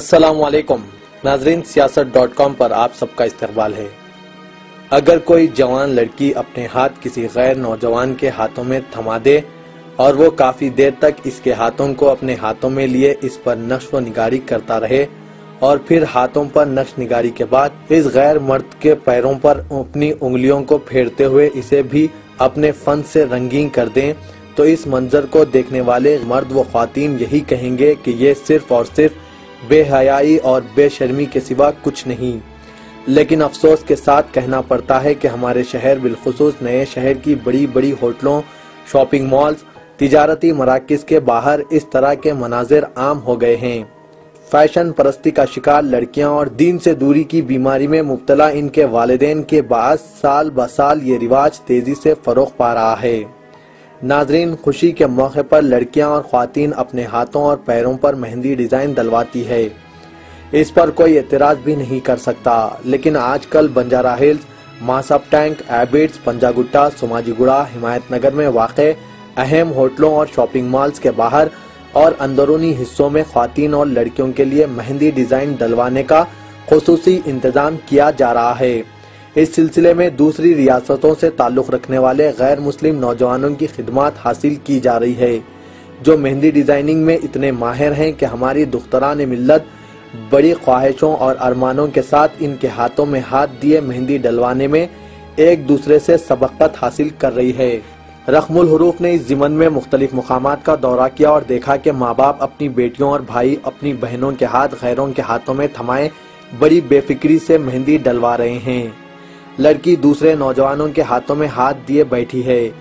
अस्सलाम वालेकुम नाजरीन, सियासत.com पर आप सबका इस्तकबाल है। अगर कोई जवान लड़की अपने हाथ किसी गैर नौजवान के हाथों में थमा दे और वो काफी देर तक इसके हाथों को अपने हाथों में लिए इस पर नक्श व निगारी करता रहे और फिर हाथों पर नक्श निगारी के बाद इस गैर मर्द के पैरों पर अपनी उंगलियों को फेरते हुए इसे भी अपने फन से रंगीन कर दें, तो इस मंजर को देखने वाले मर्द व ख्वातीन यही कहेंगे कि ये सिर्फ और सिर्फ बेहयाई और बेशर्मी के सिवा कुछ नहीं। लेकिन अफसोस के साथ कहना पड़ता है कि हमारे शहर बिलखुसूस नए शहर की बड़ी बड़ी होटलों, शॉपिंग मॉल्स, तिजारती मराकिज के बाहर इस तरह के मनाजिर आम हो गए हैं। फैशन परस्ती का शिकार लड़कियां और दीन से दूरी की बीमारी में मुब्तला इनके वालिदैन के बाद साल ब साल ये रिवाज तेजी से फरोग पा रहा है। नाजरीन, खुशी के मौके पर लड़कियां और ख्वातीन अपने हाथों और पैरों पर मेहंदी डिजाइन डलवाती है। इस पर कोई एतराज भी नहीं कर सकता, लेकिन आजकल बंजारा हिल्स, मासब टैंक, एबिट्स, पंजागुट्टा, सोमाजीगुड़ा, हिमायत नगर में वाक़े अहम होटलों और शॉपिंग मॉल्स के बाहर और अंदरूनी हिस्सों में ख्वातीन और लड़कियों के लिए मेहंदी डिजाइन डलवाने का खुसूसी इंतजाम किया जा रहा है। इस सिलसिले में दूसरी रियासतों से ताल्लुक रखने वाले गैर मुस्लिम नौजवानों की खिदमत हासिल की जा रही है, जो मेहंदी डिजाइनिंग में इतने माहिर हैं कि हमारी दुख्तरान मिल्लत बड़ी ख्वाहिशों और अरमानों के साथ इनके हाथों में हाथ दिए मेहंदी डलवाने में एक दूसरे से सबकत हासिल कर रही है। रकमुल हुरूफ ने इस ज़िमन में मुख्तलिफ मुकामात का दौरा किया और देखा कि माँ बाप अपनी बेटियों और भाई अपनी बहनों के हाथ गैरों के हाथों में थमाए बड़ी बेफिक्री से मेहंदी डलवा रहे हैं। लड़की दूसरे नौजवानों के हाथों में हाथ दिए बैठी है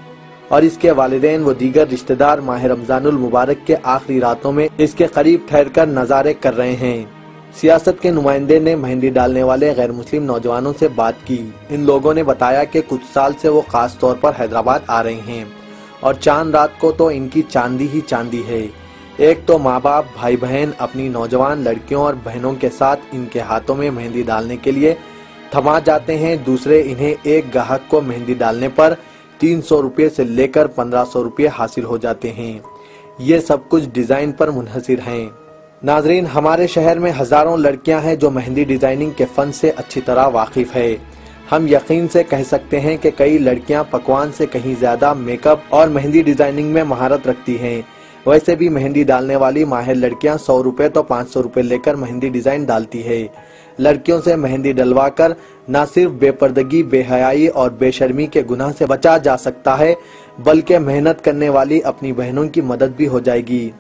और इसके वालिदैन व दीगर रिश्तेदार माह रमजानुल मुबारक के आखिरी रातों में इसके करीब ठहरकर नज़ारे कर रहे हैं। सियासत के नुमाइंदे ने मेहंदी डालने वाले गैर मुस्लिम नौजवानों से बात की। इन लोगों ने बताया कि कुछ साल से वो खास तौर पर हैदराबाद आ रहे हैं और चांद रात को तो इनकी चांदी ही चांदी है। एक तो माँ बाप भाई बहन अपनी नौजवान लड़कियों और बहनों के साथ इनके हाथों में मेहंदी डालने के लिए थमा जाते हैं, दूसरे इन्हें एक गाहक को मेहंदी डालने पर 300 रुपये से लेकर 1500 रुपये हासिल हो जाते हैं। ये सब कुछ डिजाइन पर मुनहसिर हैं। नाजरीन, हमारे शहर में हजारों लड़कियां हैं जो मेहंदी डिजाइनिंग के फन से अच्छी तरह वाकिफ है। हम यकीन से कह सकते हैं कि कई लड़कियां पकवान से कहीं ज्यादा मेकअप और मेहंदी डिजाइनिंग में महारत रखती हैं। वैसे भी मेहंदी डालने वाली माहिर लड़कियां 100 रुपए तो 500 रुपए लेकर मेहंदी डिजाइन डालती है। लड़कियों से मेहंदी डलवाकर न सिर्फ बेपर्दगी, बेहयाई और बेशर्मी के गुनाह से बचा जा सकता है, बल्कि मेहनत करने वाली अपनी बहनों की मदद भी हो जाएगी।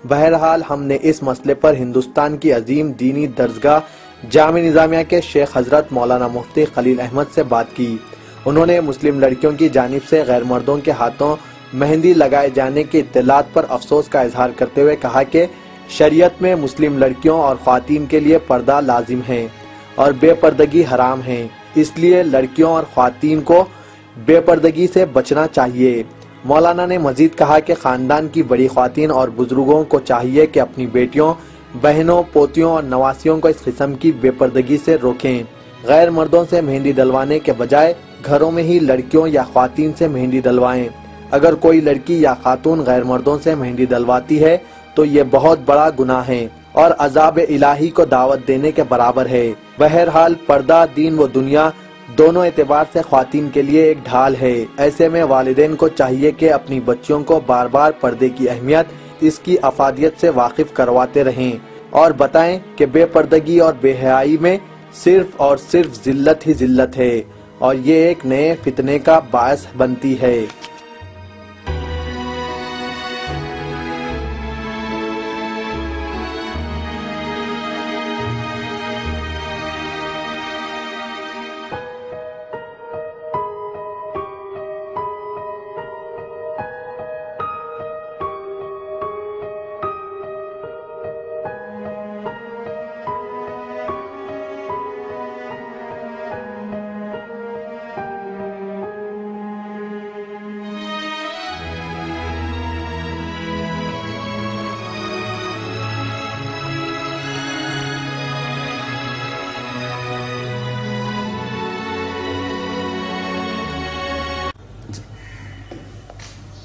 बहरहाल, हमने इस मसले पर हिंदुस्तान की अजीम दीनी दरगाह जामे निजामिया के शेख हजरत मौलाना मुफ्ती खलील अहमद से बात की। उन्होंने मुस्लिम लड़कियों की जानिब से गैर मर्दों के हाथों मेहंदी लगाए जाने की इत्तलात पर अफसोस का इजहार करते हुए कहा कि शरीयत में मुस्लिम लड़कियों और ख्वातीन के लिए पर्दा लाजिम है और बेपर्दगी हराम है, इसलिए लड़कियों और ख्वातीन को बेपर्दगी से बचना चाहिए। मौलाना ने मजीद कहा कि खानदान की बड़ी ख्वातीन और बुजुर्गों को चाहिए कि अपनी बेटियों, बहनों, पोतियों और नवासियों को इस किस्म की बेपर्दगी से रोकें। गैर मर्दों से मेहंदी डलवाने के बजाय घरों में ही लड़कियों या ख्वातीन से मेहंदी डलवाएं। अगर कोई लड़की या खातून गैर मर्दों से मेहंदी डलवाती है तो ये बहुत बड़ा गुनाह है और अजाब इलाही को दावत देने के बराबर है। बहरहाल, पर्दा दीन व दुनिया दोनों एतबार से ख्वातीन के लिए एक ढाल है। ऐसे में वालिदैन को चाहिए कि अपनी बच्चियों को बार बार पर्दे की अहमियत, इसकी अफादियत से वाकिफ करवाते रहें और बताएं कि बेपर्दगी और बेहयाई में सिर्फ और सिर्फ जिल्लत ही जिल्लत है और ये एक नए फितने का बायस बनती है।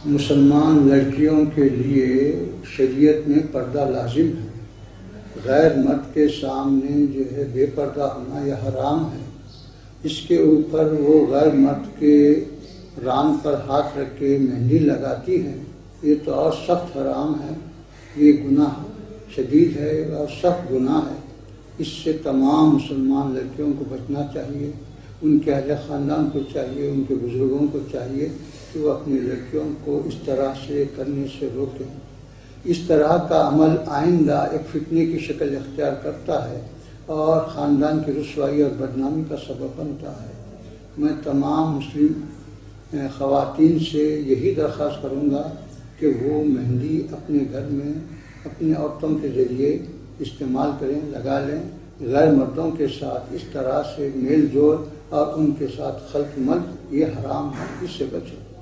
मुसलमान लड़कियों के लिए शरीयत में पर्दा लाजिम है। غیر مرد کے سامنے جو ہے بے پردہ ہونا یہ حرام ہے۔ اس کے اوپر وہ غیر مرد کے ران پر ہاتھ رکھ کے مہندی لگاتی ہیں، یہ تو اور سخت حرام ہے، یہ گناہ شدید ہے اور سخت گناہ ہے۔ اس سے تمام مسلمان لڑکیوں کو بچنا چاہیے، ان کے اہل خاندان کو چاہیے، ان کے بزرگوں کو چاہیے کہ وہ اپنی لڑکیوں کو اس طرح سے کرنے سے روکیں۔ اس طرح کا عمل آئندہ ایک فتنے کی شکل اختیار کرتا ہے اور خاندان کی رسوائی اور بدنامی کا سبب بنتا ہے۔ میں تمام مسلم خواتین سے یہی درخواست کروں گا کہ وہ مہندی اپنے گھر میں اپنے عورتوں کے ذریعے استعمال کریں، لگا لیں، غیر مردوں کے ساتھ اس طرح سے میل جول اور ان کے ساتھ خلط ملط یہ حرام ہے، اس سے بچیں۔